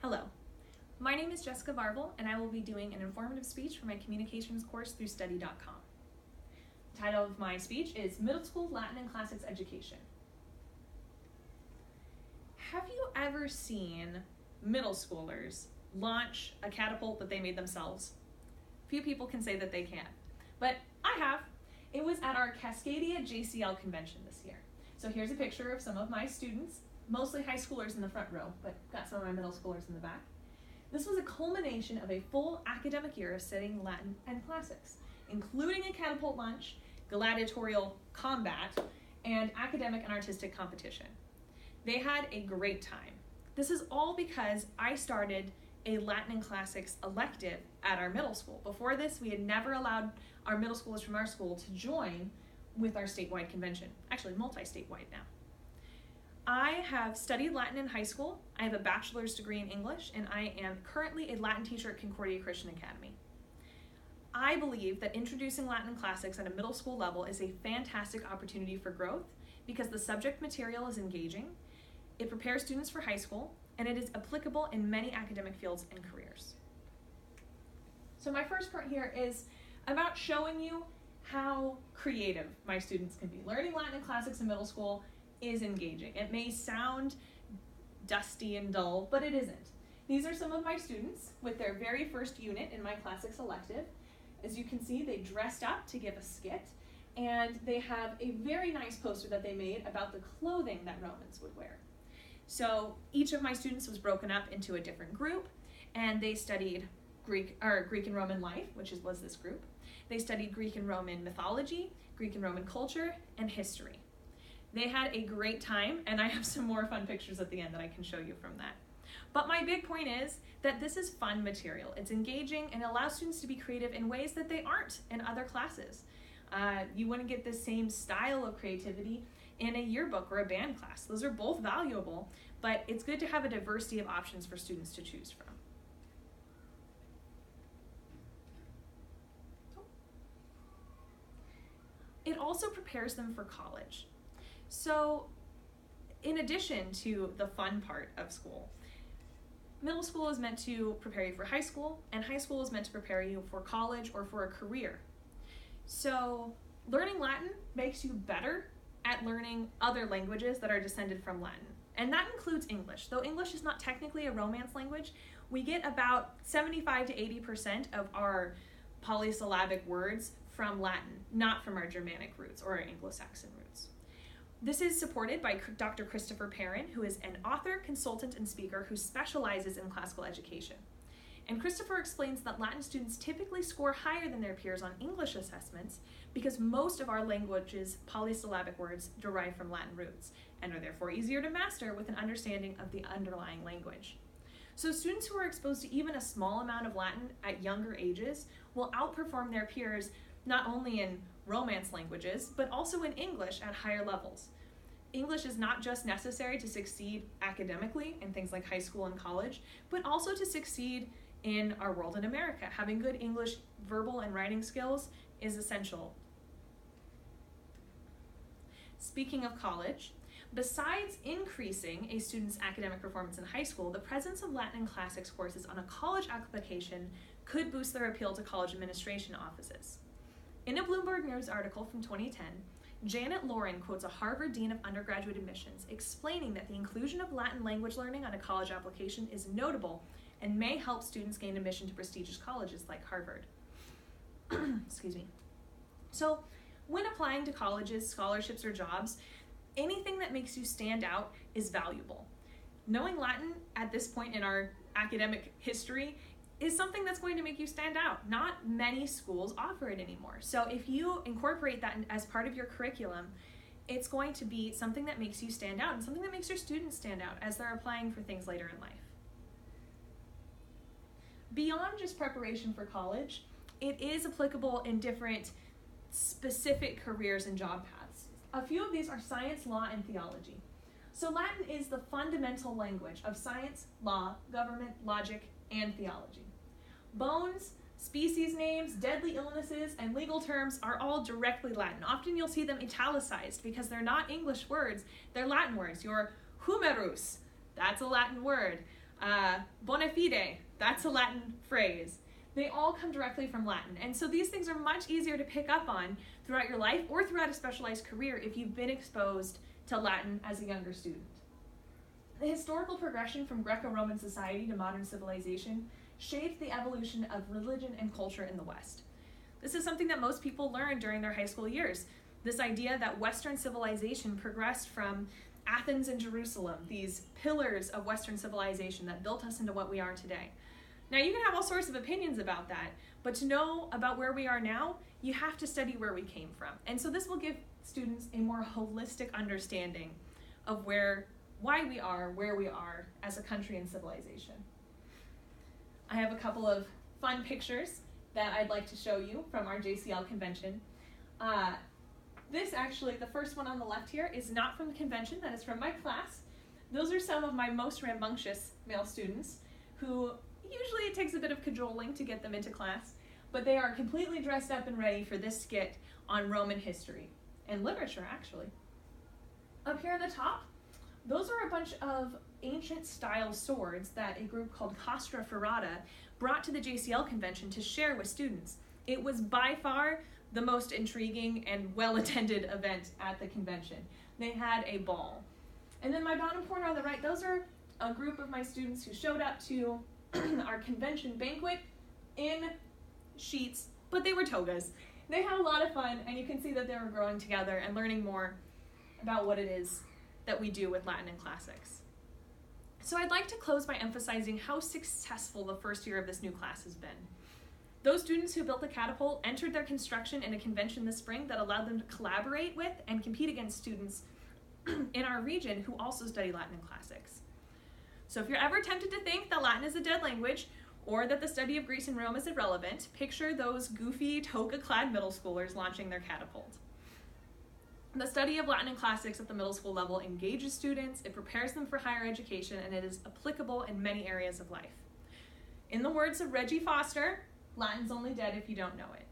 Hello, my name is Jessica Varvel, and I will be doing an informative speech for my communications course through study.com. The title of my speech is Middle School Latin and Classics Education. Have you ever seen middle schoolers launch a catapult that they made themselves? Few people can say that they can, but I have. It was at our Cascadia JCL convention this year. So here's a picture of some of my students, mostly high schoolers in the front row, but got some of my middle schoolers in the back. This was a culmination of a full academic year of studying Latin and classics, including a catapult launch, gladiatorial combat, and academic and artistic competition. They had a great time. This is all because I started a Latin and classics elective at our middle school. Before this, we had never allowed our middle schoolers from our school to join with our statewide convention, actually multi-statewide now. I have studied Latin in high school. I have a bachelor's degree in English, and I am currently a Latin teacher at Concordia Christian Academy. I believe that introducing Latin and classics at a middle school level is a fantastic opportunity for growth because the subject material is engaging, it prepares students for high school, and it is applicable in many academic fields and careers. So my first part here is about showing you how creative my students can be. Learning Latin and classics in middle school is engaging. It may sound dusty and dull, but it isn't. These are some of my students with their very first unit in my classics elective. As you can see, they dressed up to give a skit, and they have a very nice poster that they made about the clothing that Romans would wear. So each of my students was broken up into a different group, and they studied Greek and Roman life, which was this group. They studied Greek and Roman mythology, Greek and Roman culture, and history. They had a great time, and I have some more fun pictures at the end that I can show you from that. But my big point is that this is fun material. It's engaging and allows students to be creative in ways that they aren't in other classes. You wouldn't get the same style of creativity in a yearbook or a band class. Those are both valuable, but it's good to have a diversity of options for students to choose from. It also prepares them for college. So in addition to the fun part of school, middle school is meant to prepare you for high school, and high school is meant to prepare you for college or for a career. So learning Latin makes you better at learning other languages that are descended from Latin. And that includes English. Though English is not technically a Romance language, we get about 75 to 80% of our polysyllabic words from Latin, not from our Germanic roots or our Anglo-Saxon roots. This is supported by Dr. Christopher Perrin, who is an author, consultant, and speaker who specializes in classical education. And Christopher explains that Latin students typically score higher than their peers on English assessments because most of our language's polysyllabic words derive from Latin roots and are therefore easier to master with an understanding of the underlying language. So students who are exposed to even a small amount of Latin at younger ages will outperform their peers not only in Romance languages, but also in English at higher levels. English is not just necessary to succeed academically in things like high school and college, but also to succeed in our world in America. Having good English verbal and writing skills is essential. Speaking of college, besides increasing a student's academic performance in high school, the presence of Latin and classics courses on a college application could boost their appeal to college administration offices. In a Bloomberg News article from 2010, Janet Lauren quotes a Harvard Dean of Undergraduate Admissions explaining that the inclusion of Latin language learning on a college application is notable and may help students gain admission to prestigious colleges like Harvard. Excuse me. So, when applying to colleges, scholarships, or jobs, anything that makes you stand out is valuable. Knowing Latin at this point in our academic history is something that's going to make you stand out. Not many schools offer it anymore. So if you incorporate that as part of your curriculum, it's going to be something that makes you stand out and something that makes your students stand out as they're applying for things later in life. Beyond just preparation for college, it is applicable in different specific careers and job paths. A few of these are science, law, and theology. So Latin is the fundamental language of science, law, government, logic, and theology. Bones, species names, deadly illnesses, and legal terms are all directly Latin. Often you'll see them italicized because they're not English words, they're Latin words. Your humerus, that's a Latin word. Bona fide, that's a Latin phrase. They all come directly from Latin. And so these things are much easier to pick up on throughout your life or throughout a specialized career if you've been exposed to Latin as a younger student. The historical progression from Greco-Roman society to modern civilization shaped the evolution of religion and culture in the West. This is something that most people learn during their high school years. This idea that Western civilization progressed from Athens and Jerusalem, these pillars of Western civilization that built us into what we are today. Now, you can have all sorts of opinions about that, but to know about where we are now, you have to study where we came from. And so this will give students a more holistic understanding of why we are where we are as a country and civilization. I have a couple of fun pictures that I'd like to show you from our JCL convention. This actually, the first one on the left here, is not from the convention, that is from my class. Those are some of my most rambunctious male students who usually it takes a bit of cajoling to get them into class, but they are completely dressed up and ready for this skit on Roman history and literature, actually. Up here on the top, those are a bunch of ancient style swords that a group called Castra Ferrata brought to the JCL convention to share with students. It was by far the most intriguing and well-attended event at the convention. They had a ball. And then my bottom corner on the right, those are a group of my students who showed up to our convention banquet in sheets, but they were togas. They had a lot of fun, and you can see that they were growing together and learning more about what it is that we do with Latin and classics. So I'd like to close by emphasizing how successful the first year of this new class has been. Those students who built the catapult entered their construction in a convention this spring that allowed them to collaborate with and compete against students in our region who also study Latin and classics. So if you're ever tempted to think that Latin is a dead language or that the study of Greece and Rome is irrelevant, picture those goofy toga-clad middle schoolers launching their catapult. The study of Latin and classics at the middle school level engages students, it prepares them for higher education, and it is applicable in many areas of life. In the words of Reggie Foster, Latin's only dead if you don't know it.